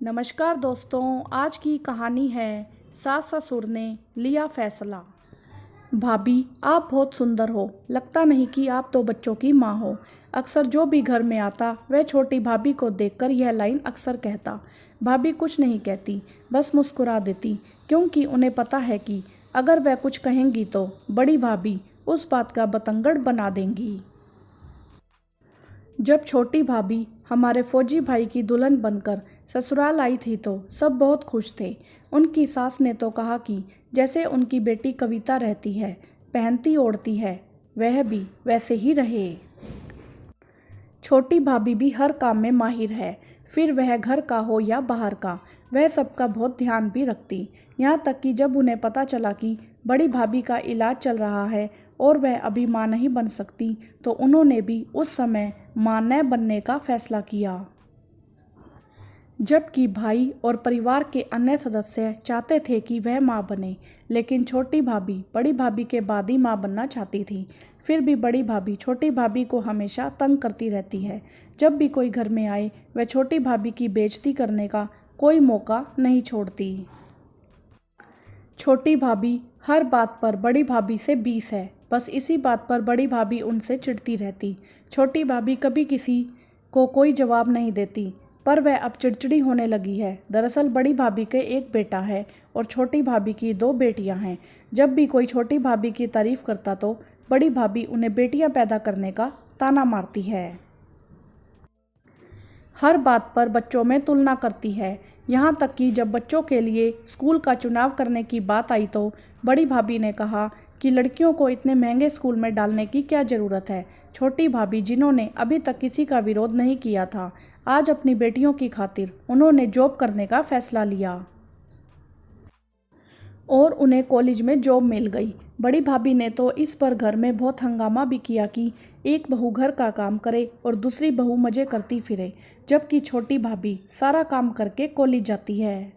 नमस्कार दोस्तों, आज की कहानी है सास ससुर ने लिया फैसला। भाभी, आप बहुत सुंदर हो। लगता नहीं कि आप तो बच्चों की माँ हो। अक्सर जो भी घर में आता वह छोटी भाभी को देखकर यह लाइन अक्सर कहता। भाभी कुछ नहीं कहती, बस मुस्कुरा देती, क्योंकि उन्हें पता है कि अगर वह कुछ कहेंगी तो बड़ी भाभी उस बात का बतंगड़ बना देंगी। जब छोटी भाभी हमारे फौजी भाई की दुल्हन बनकर ससुराल आई थी तो सब बहुत खुश थे। उनकी सास ने तो कहा कि जैसे उनकी बेटी कविता रहती है, पहनती ओढ़ती है, वह भी वैसे ही रहे। छोटी भाभी भी हर काम में माहिर है, फिर वह घर का हो या बाहर का। वह सबका बहुत ध्यान भी रखती। यहाँ तक कि जब उन्हें पता चला कि बड़ी भाभी का इलाज चल रहा है और वह अभी माँ नहीं बन सकती, तो उन्होंने भी उस समय माँ न बनने का फैसला किया। जबकि भाई और परिवार के अन्य सदस्य चाहते थे कि वह माँ बने, लेकिन छोटी भाभी बड़ी भाभी के बाद ही माँ बनना चाहती थी। फिर भी बड़ी भाभी छोटी भाभी को हमेशा तंग करती रहती है। जब भी कोई घर में आए, वह छोटी भाभी की बेइज्जती करने का कोई मौका नहीं छोड़ती। छोटी भाभी हर बात पर बड़ी भाभी से 20 है। बस इसी बात पर बड़ी भाभी उनसे चिढ़ती रहती। छोटी भाभी कभी किसी को कोई जवाब नहीं देती, पर वह अब चिड़चिड़ी होने लगी है। दरअसल बड़ी भाभी के एक बेटा है और छोटी भाभी की 2 बेटियां हैं। जब भी कोई छोटी भाभी की तारीफ करता तो बड़ी भाभी उन्हें बेटियां पैदा करने का ताना मारती है। हर बात पर बच्चों में तुलना करती है। यहाँ तक कि जब बच्चों के लिए स्कूल का चुनाव करने की बात आई तो बड़ी भाभी ने कहा कि लड़कियों को इतने महंगे स्कूल में डालने की क्या ज़रूरत है। छोटी भाभी, जिन्होंने अभी तक किसी का विरोध नहीं किया था, आज अपनी बेटियों की खातिर उन्होंने जॉब करने का फैसला लिया और उन्हें कॉलेज में जॉब मिल गई। बड़ी भाभी ने तो इस पर घर में बहुत हंगामा भी किया कि एक बहू घर का काम करे और दूसरी बहू मज़े करती फिरे, जबकि छोटी भाभी सारा काम करके कॉलेज जाती है।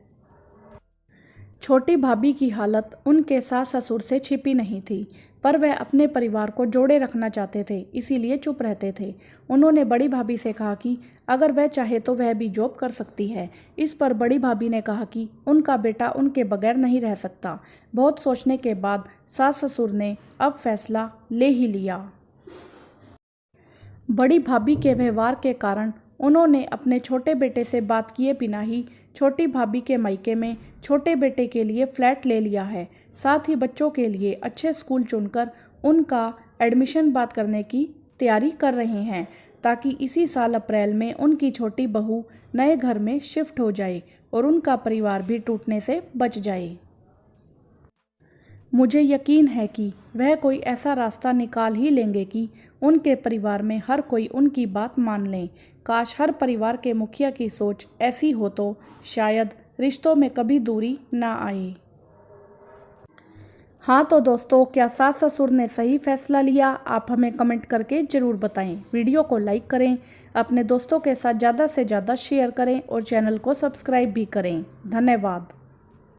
छोटी भाभी की हालत उनके सास ससुर से छिपी नहीं थी, पर वह अपने परिवार को जोड़े रखना चाहते थे, इसीलिए चुप रहते थे। उन्होंने बड़ी भाभी से कहा कि अगर वह चाहे तो वह भी जॉब कर सकती है। इस पर बड़ी भाभी ने कहा कि उनका बेटा उनके बगैर नहीं रह सकता। बहुत सोचने के बाद सास ससुर ने अब फैसला ले ही लिया। बड़ी भाभी के व्यवहार के कारण उन्होंने अपने छोटे बेटे से बात किए बिना ही छोटी भाभी के मायके में छोटे बेटे के लिए फ्लैट ले लिया है। साथ ही बच्चों के लिए अच्छे स्कूल चुनकर उनका एडमिशन बात करने की तैयारी कर रहे हैं, ताकि इसी साल अप्रैल में उनकी छोटी बहू नए घर में शिफ्ट हो जाए और उनका परिवार भी टूटने से बच जाए। मुझे यकीन है कि वह कोई ऐसा रास्ता निकाल ही लेंगे कि उनके परिवार में हर कोई उनकी बात मान ले। काश हर परिवार के मुखिया की सोच ऐसी हो तो शायद रिश्तों में कभी दूरी ना आए। हाँ तो दोस्तों, क्या सास ससुर ने सही फैसला लिया? आप हमें कमेंट करके ज़रूर बताएं। वीडियो को लाइक करें, अपने दोस्तों के साथ ज़्यादा से ज़्यादा शेयर करें और चैनल को सब्सक्राइब भी करें। धन्यवाद।